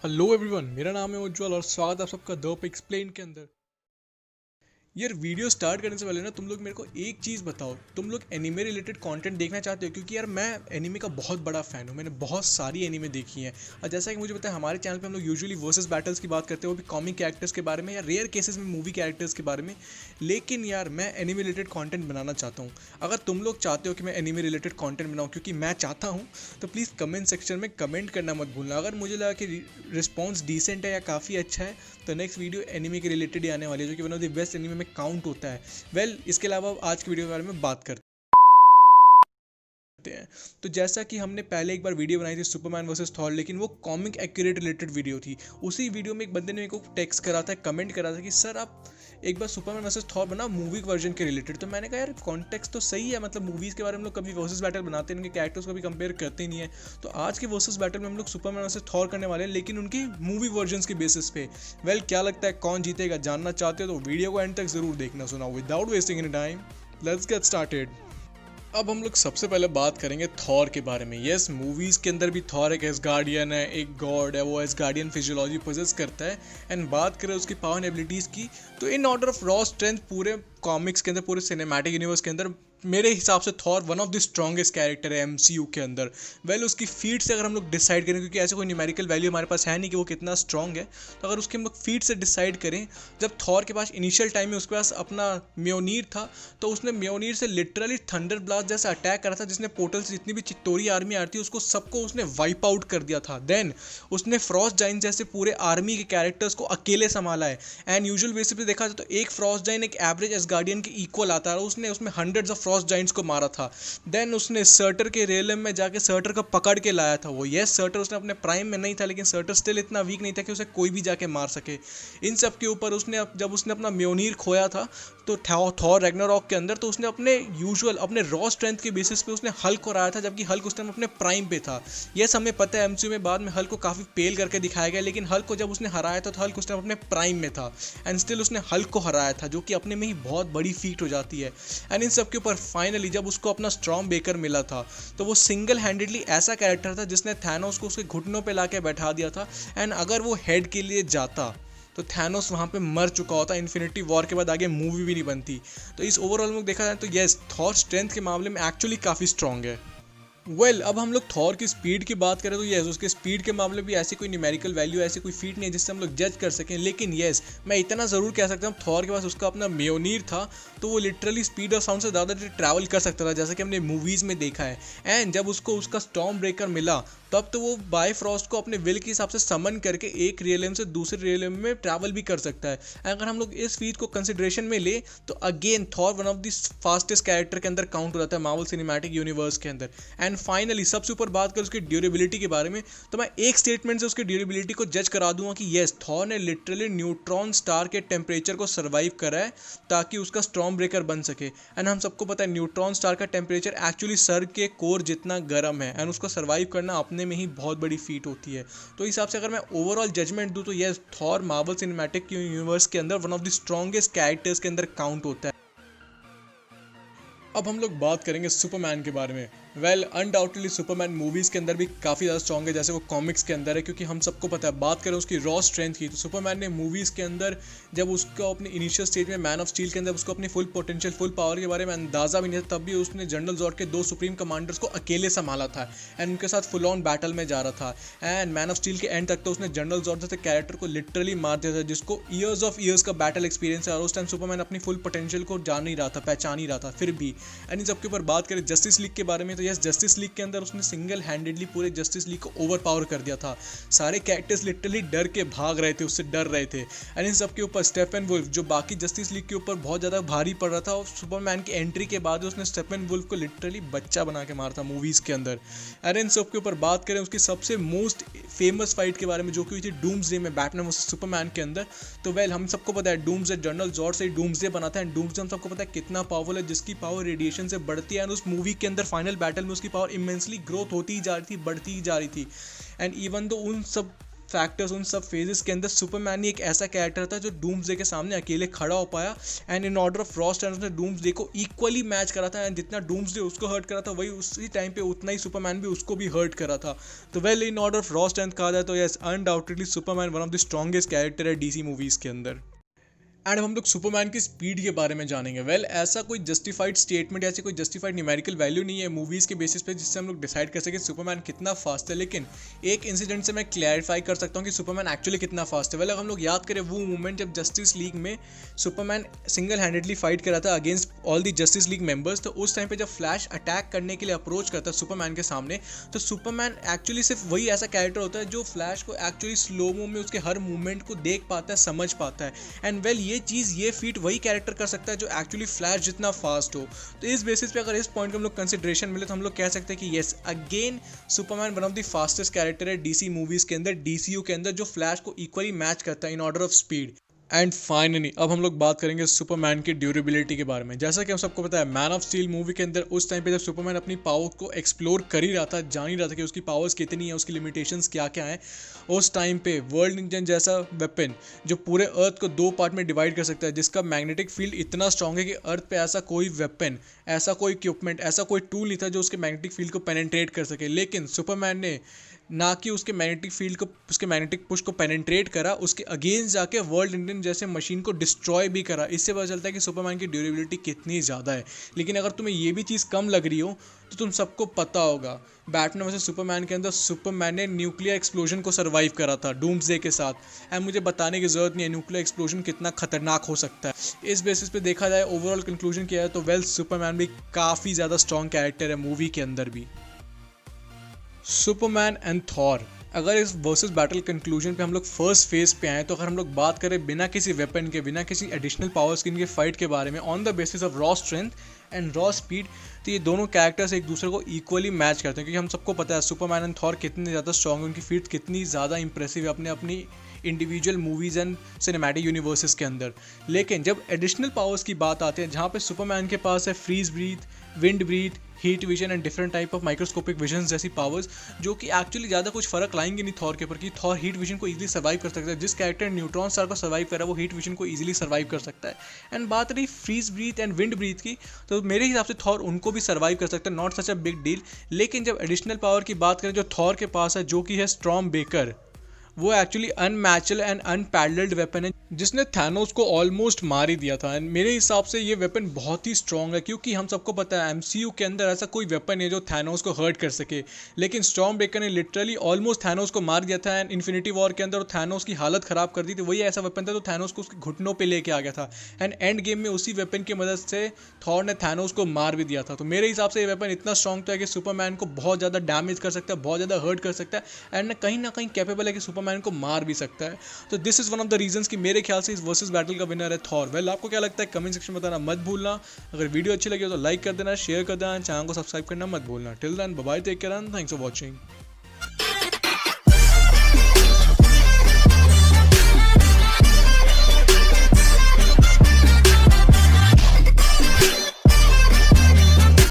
Hello everyone, मेरा नाम है उज्जवल और स्वागत है आप सबका द एक्सप्लेन के अंदर। यार वीडियो स्टार्ट करने से पहले ना तुम लोग मेरे को एक चीज़ बताओ, तुम लोग एनीमे रिलेटेड कंटेंट देखना चाहते हो? क्योंकि यार मैं एनीमे का बहुत बड़ा फ़ैन हूँ, मैंने बहुत सारी एनीमे देखी हैं। और जैसा कि मुझे पता है हमारे चैनल पे हम लोग यूजुअली वर्सेस बैटल्स की बात करते हैं, वो भी कॉमिक कैरेक्टर्स के बारे में या रेयर केसेस में मूवी कैरेक्टर्स के बारे में। लेकिन यार मैं एनीमे रिलेटेड कंटेंट बनाना चाहता हूँ। अगर तुम लोग चाहते हो कि मैं एनीमे रिलेटेड कंटेंट बनाऊँ, क्योंकि मैं चाहता हूँ, तो प्लीज़ कमेंट सेक्शन में कमेंट करना मत भूलना। अगर मुझे लगा कि रिस्पॉन्स डिसेंट है या काफ़ी अच्छा है, तो नेक्स्ट वीडियो एनीमे के रिलेटेड ही आने वाली है, जो कि one of the best anime में काउंट होता है। इसके अलावा आज की वीडियो के बारे में बात करते हैं। तो जैसा कि हमने पहले एक बार वीडियो बनाई थी सुपरमैन वर्सेस थॉर, लेकिन वो कॉमिक एक्यूरेट रिलेटेड वीडियो थी। उसी वीडियो में एक बंदे ने मेरे को टेक्स्ट करा था, कमेंट करा था कि सर आप एक बार सुपरमैन वर्सेस थॉर बना मूवी वर्जन के रिलेटेड। तो मैंने कहा यार कॉन्टेक्स्ट तो सही है, मतलब मूवीज़ के बारे में हम लोग कभी वर्सेस बैटल बनाते नहीं, उनके कैरेक्टर्स को भी कंपेयर करते नहीं है। तो आज के वर्सेस बैटल में हम लोग सुपरमैन वर्सेस थॉर करने वाले हैं, लेकिन उनकी मूवी वर्जन के बेसिस पे। क्या लगता है कौन जीतेगा? जानना चाहते हो तो वीडियो को एंड तक जरूर देखना। सुना without wasting any time, let's get started. अब हम लोग सबसे पहले बात करेंगे थॉर के बारे में। यस, मूवीज़ के अंदर भी थॉर एक एसगार्डियन है, एक गॉड है, वो एसगार्डियन फिजियोलॉजी पोजेस करता है। एंड बात करें उसकी पावर एंड एबिलिटीज़ की, तो in order of raw strength पूरे कॉमिक्स के अंदर, पूरे सिनेमैटिक यूनिवर्स के अंदर मेरे हिसाब से Thor one of the strongest character है एमसीयू के अंदर। उसकी फीट से अगर हम लोग डिसाइड करें, क्योंकि ऐसे कोई न्यूमेरिकल वैल्यू हमारे पास है नहीं कि वो कितना स्ट्रॉन्ग है, तो अगर उसके हम लोग फीट से डिसाइड करें, जब थॉर के पास इनिशियल टाइम में उसके पास अपना म्योनीर था, तो उसने म्योनीर से लिटरली थंडर ब्लास्ट जैसा अटैक करा था, जिसने पोर्टल से जितनी भी चित्तौरी आर्मी आ रही थी उसको सबको उसने वाइप आउट कर दिया था। देन उसने फ्रॉस्ट जाइन जैसे पूरे आर्मी के कैरेक्टर्स को अकेले संभाला है। एंड यूजुअल बेसिस पे देखा जाए तो एक फ्रॉस्ट जाइन एक एवरेज एसगार्डियन के इक्वल आता है, उसने उसमें हंड्रेड्स ऑफ फ्रॉस्ट जाइंट्स को मारा था। देन उसने सर्टर के रेलम में जाके सर्टर को पकड़ के लाया था। वो यस, सर्टर उसने अपने प्राइम में नहीं था, लेकिन सर्टर स्टिल इतना वीक नहीं था कि उसे कोई भी जाके मार सके। इन सब के ऊपर उसने जब उसने अपना म्योनीर खोया था, तो थॉर रैग्नारॉक के अंदर, तो उसने अपने यूजुअल अपने रॉ स्ट्रेंथ के बेसिस पे उसने हल्क को हराया था, जबकि हल्क उस टाइम अपने प्राइम पे था। यस, हमें पता है एमसीयू में बाद में हल्क को काफ़ी पेल करके दिखाया गया, लेकिन हल्क को जब उसने हराया था तो हल्क उस टाइम अपने प्राइम में था। एंड स्टिल उसने हल्क को हराया था, जो कि अपने में ही बहुत बड़ी फीट हो जाती है। एंड इन सब के ऊपर फाइनली जब उसको अपना स्ट्रॉन्ग बेकर मिला था, तो वो सिंगल हैंडेडली ऐसा कैरेक्टर था जिसने थैनोस को उसके घुटनों पे लाके बैठा दिया था। एंड अगर वो हेड के लिए जाता तो थैनोस वहाँ पे मर चुका होता। इन्फिनिटी वॉर के बाद आगे मूवी भी नहीं बनती। तो इस ओवरऑल में देखा जाए तो यस, थॉर स्ट्रेंथ के मामले में एक्चुअली काफ़ी स्ट्रॉन्ग है। अब हम लोग थॉर की स्पीड की बात करें तो यस, उसके स्पीड के मामले भी ऐसी कोई न्यूमेरिकल वैल्यू, ऐसी कोई फीट नहीं है जिससे हम लोग जज कर सकें। लेकिन यस, मैं इतना ज़रूर कह सकता हूँ थॉर के पास उसका अपना म्योनीर था, तो वो लिटरली स्पीड और साउंड से ज़्यादा ट्रैवल कर सकता था, जैसा कि हमने मूवीज़ में देखा है। एंड जब उसको उसका स्टॉर्म ब्रेकर मिला, तब तो वो बायफ्रॉस्ट को अपने विल के हिसाब से समन करके एक रियलम से दूसरे रियलम में ट्रैवल भी कर सकता है। अगर हम लोग इस फीट को कंसिडरेशन में ले, तो again Thor one of the fastest character के अंदर काउंट हो जाता है मार्वल सिनेमैटिक यूनिवर्स के अंदर। एंड फाइनली सबसे ऊपर बात करें उसकी ड्यूरेबिलिटी के बारे में, तो मैं एक स्टेटमेंट से उसकी ड्यूरेबिलिटी को जज करा दूंगा कि यस, थॉर ने लिटरली न्यूट्रॉन स्टार के टेम्परेचर को सर्वाइव करा है ताकि उसका स्टॉर्म ब्रेकर बन सके। एंड हम सबको पता है न्यूट्रॉन स्टार का टेम्परेचर एक्चुअली सर के कोर जितना गर्म है, एंड उसको सर्वाइव करना अपने में ही बहुत बड़ी फीट होती है। तो इस हिसाब से अगर मैं ओवरऑल जजमेंट दूं, तो yes, Thor Marvel cinematic universe के अंदर one of the strongest characters के अंदर काउंट होता है। अब हम लोग बात करेंगे सुपरमैन के बारे में। अनडाउटेडली सुपरमैन मूवीज़ के अंदर भी काफ़ी ज़्यादा स्ट्रॉन्ग है, जैसे वो कॉमिक्स के अंदर है, क्योंकि हम सबको पता है। बात करें उसकी रॉ स्ट्रेंथ की, तो सुपरमैन ने मूवीज़ के अंदर जब उसको अपने इनिशियल स्टेज में मैन ऑफ स्टील के अंदर उसको अपनी फुल पोटेंशियल, फुल पावर के बारे में अंदाज़ा भी नहीं था, तब भी उसने जनरल जॉर्ड के 2 सुप्रीम कमांडर्स को अकेले संभाला था एंड उनके साथ फुल ऑन बैटल में जा रहा था। एंड मैन ऑफ स्टील के एंड तक तो उसने जनरल जॉर्ड जैसे कैरेक्टर को लिटरली मार दिया था, जिसको ईयर्स ऑफ ईयर्स का बैटल एक्सपीरियंस है, और उस टाइम सुपरमैन अपनी फुल पोटेंशियल को जान नहीं रहा था, पहचान ही रहा था फिर भी। एंड इन सबके ऊपर बात करें जस्टिस लीग के बारे में, तो यस, जस्टिस लीग के अंदर उसने सिंगल हैंडेडली पूरे जस्टिस लीग को ओवर पावर कर दिया था। सारे कैरेक्टर्स लिटरली डर के भाग रहे थे, उससे डर रहे थे। एंड इन सब के ऊपर स्टेफन वुल्फ, जो बाकी जस्टिस लीग के ऊपर बहुत ज़्यादा भारी पड़ रहा था, और सुपरमैन की एंट्री के बाद उसने स्टेफन वुल्फ को लिटरली बच्चा बना के मारा था मूवीज़ के अंदर। एंड इन सब के ऊपर बात करें उसकी सबसे मोस्ट फेमस फाइट के बारे में, जो कि हुई थी डूम्सडे में बैटमैन वर्सेस सुपरमैन के अंदर। तो हम सबको पता है डूम्सडे जनरल जॉर्ड से डूम्सडे बना था, एंड डूम्सडे हम सबको पता है कितना पावरफुल है, जिसकी पावर रेडिएशन से बढ़ती है। एंड उस मूवी के अंदर फाइनल बैटल में उसकी पावर इमेंसली ग्रोथ होती ही जा रही थी, बढ़ती ही जा रही थी। एंड इवन दो उन सब फैक्टर्स, उन सब फेजेस के अंदर सुपरमैन ही एक ऐसा कैरेक्टर था जो डूम्सडे के सामने अकेले खड़ा हो पाया। And in order of raw standards ने डूम्सडे को इक्वली मैच करा था। एंड जितना डूम्सडे उसको हर्ट करा था, वही उसी टाइम पे उतना ही सुपरमैन भी उसको भी हर्ट करा था। तो well, in order of raw strength कहा जाए तो yes, undoubtedly Superman one of the strongest character है डीसी मूवीज के अंदर। एंड हम लोग सुपरमैन की स्पीड के बारे में जानेंगे। वेल, ऐसा कोई जस्टिफाइड स्टेटमेंट, ऐसी कोई जस्टिफाइड न्यूमेरिकल वैल्यू नहीं है मूवीज़ के बेसिस पे जिससे हम लोग डिसाइड कर सके सुपरमैन कितना फास्ट है। लेकिन एक इंसिडेंट से मैं क्लैरिफाई कर सकता हूँ कि सुपरमैन एक्चुअली कितना फास्ट है। वेल, अगर हम लोग याद करें वो मोमेंट जब जस्टिस लीग में सुपरमैन सिंगल हैंडेडली फाइट करा था against all the justice league members, तो उस टाइम पे जब फ्लैश अटैक करने के लिए अप्रोच करता है सुपरमैन के सामने, तो सुपरमैन एक्चुअली सिर्फ वही ऐसा कैरेक्टर होता है जो फ्लैश को एक्चुअली स्लो मो में उसके हर मूवमेंट को देख पाता है, समझ पाता है। एंड वेल, ये चीज़, ये फीट वही कैरेक्टर कर सकता है जो एक्चुअली फ्लैश जितना फास्ट हो। तो इस बेसिस पे अगर इस पॉइंट को हम लोग कंसिडरेशन मिले तो हम लोग कह सकते हैं कि yes, again Superman one of the fastest character है डीसी मूवीज के अंदर, डीसीयू के अंदर, जो फ्लैश को इक्वली मैच करता है in order of speed. And finally अब हम लोग बात करेंगे सुपरमैन की ड्यूरेबिलिटी के बारे में। जैसा कि हम सबको पता है, मैन ऑफ स्टील मूवी के अंदर उस टाइम पे जब सुपरमैन अपनी पावर को एक्सप्लोर कर ही रहा था, जान ही रहा था कि उसकी पावर्स कितनी है, उसकी लिमिटेशंस क्या क्या हैं, उस टाइम पे वर्ल्ड इंजन जैसा वेपन जो पूरे अर्थ को 2 पार्ट में डिवाइड कर सकता है, जिसका मैग्नेटिक फील्ड इतना स्ट्रॉन्ग है कि अर्थ पे ऐसा कोई वेपन, ऐसा कोई इक्विपमेंट, ऐसा कोई टूल नहीं था जो उसके मैग्नेटिक फील्ड को पेनिट्रेट कर सके। लेकिन सुपरमैन ने ना कि उसके मैग्नेटिक फील्ड को, उसके मैग्नेटिक पुश को पेनिट्रेट करा, उसके अगेंस्ट जाके वर्ल्ड इंजन जैसे मशीन को डिस्ट्रॉय भी करा। इससे पता चलता है कि सुपरमैन की ड्यूरेबिलिटी कितनी ज़्यादा है। लेकिन अगर तुम्हें ये भी चीज़ कम लग रही हो तो तुम सबको पता होगा, बैटमैन वर्सेस सुपरमैन के अंदर सुपरमैन ने न्यूक्लियर एक्सप्लोजन को सर्वाइव करा था डूम्सडे के साथ। एंड मुझे बताने की ज़रूरत नहीं है न्यूक्लियर एक्सप्लोजन कितना खतरनाक हो सकता है। इस बेसिस पे देखा जाए, ओवरऑल कंक्लूजन किया है तो वेल, सुपरमैन भी काफ़ी ज़्यादा स्ट्रॉन्ग कैरेक्टर है मूवी के अंदर भी। सुपरमैन एंड थॉर, अगर इस वर्सेस बैटल कंक्लूजन पे हम लोग फर्स्ट फेज पे आए तो अगर हम लोग बात करें बिना किसी वेपन के, बिना किसी एडिशनल पावर स्किन के फाइट के बारे में, on the basis of raw strength and raw speed, तो ये दोनों कैरेक्टर्स एक दूसरे को इक्वली मैच करते हैं। क्योंकि हम सबको पता है सुपरमैन एंड थॉर कितने ज़्यादा स्ट्रॉन्ग है, उनकी फीट कितनी ज़्यादा इंप्रेसिव है अपने अपनी individual movies and cinematic universes के अंदर। लेकिन जब एडिशनल पावर्स की बात आती है, जहाँ पे सुपरमैन के पास है freeze breath, wind breath, heat vision and different type of microscopic vision जैसी पावर्स, जो कि एक्चुअली ज़्यादा कुछ फर्क लाएंगे नहीं थॉर के ऊपर, कि थॉर हीट विजन को इजीली सर्वाइव कर सकता है। जिस कैरेक्टर न्यूट्रॉन स्टार को सर्वाइव करा वो हीट विजन को इजीली सर्वाइव कर सकता है। एंड बात रही freeze breath and wind breath की, तो मेरे हिसाब से थॉर उनको भी सर्वाइव कर सकता है, not such a big deal. लेकिन जब एडिशनल पावर की बात करें जो थॉर के पास है, जो कि है स्टॉर्म बेकर, वो एक्चुअली अनमैचड एंड अनपैरेलल्ड वेपन है जिसने थैनोस को ऑलमोस्ट मार ही दिया था। एंड मेरे हिसाब से ये वेपन बहुत ही स्ट्रॉन्ग है, क्योंकि हम सबको पता है एमसीयू के अंदर ऐसा कोई वेपन है जो थैनोस को हर्ट कर सके। लेकिन स्टॉर्म ब्रेकर ने लिटरली ऑलमोस्ट थैनोस को मार दिया था। एंड इन्फिनिटी वॉर के अंदर थैनोस की हालत ख़राब कर दी थी। वही ऐसा वेपन था तो थैनोस को उसके घुटनों पर लेके आ गया था। एंड एंड गेम में उसी वेपन की मदद से थॉर ने थैनोस को मार भी दिया था। तो मेरे हिसाब से ये वेपन इतना स्ट्रॉन्ग तो है कि सुपरमैन को बहुत ज़्यादा डैमेज कर सकता है, बहुत ज़्यादा हर्ट कर सकता है, एंड ना कहीं कैपेबल है कि सुपरमैन को मार भी सकता है। तो this is one of the reasons कि मेरे ख्याल से इस वर्सेस बैटल का विनर है थॉर। वेल, आपको क्या लगता है कमेंट सेक्शन में बताना मत भूलना। अगर वीडियो अच्छी लगी हो तो लाइक कर देना, शेयर कर देना, चैनल को सब्सक्राइब करना मत भूलना। Till then bye bye, take care and thanks for watching.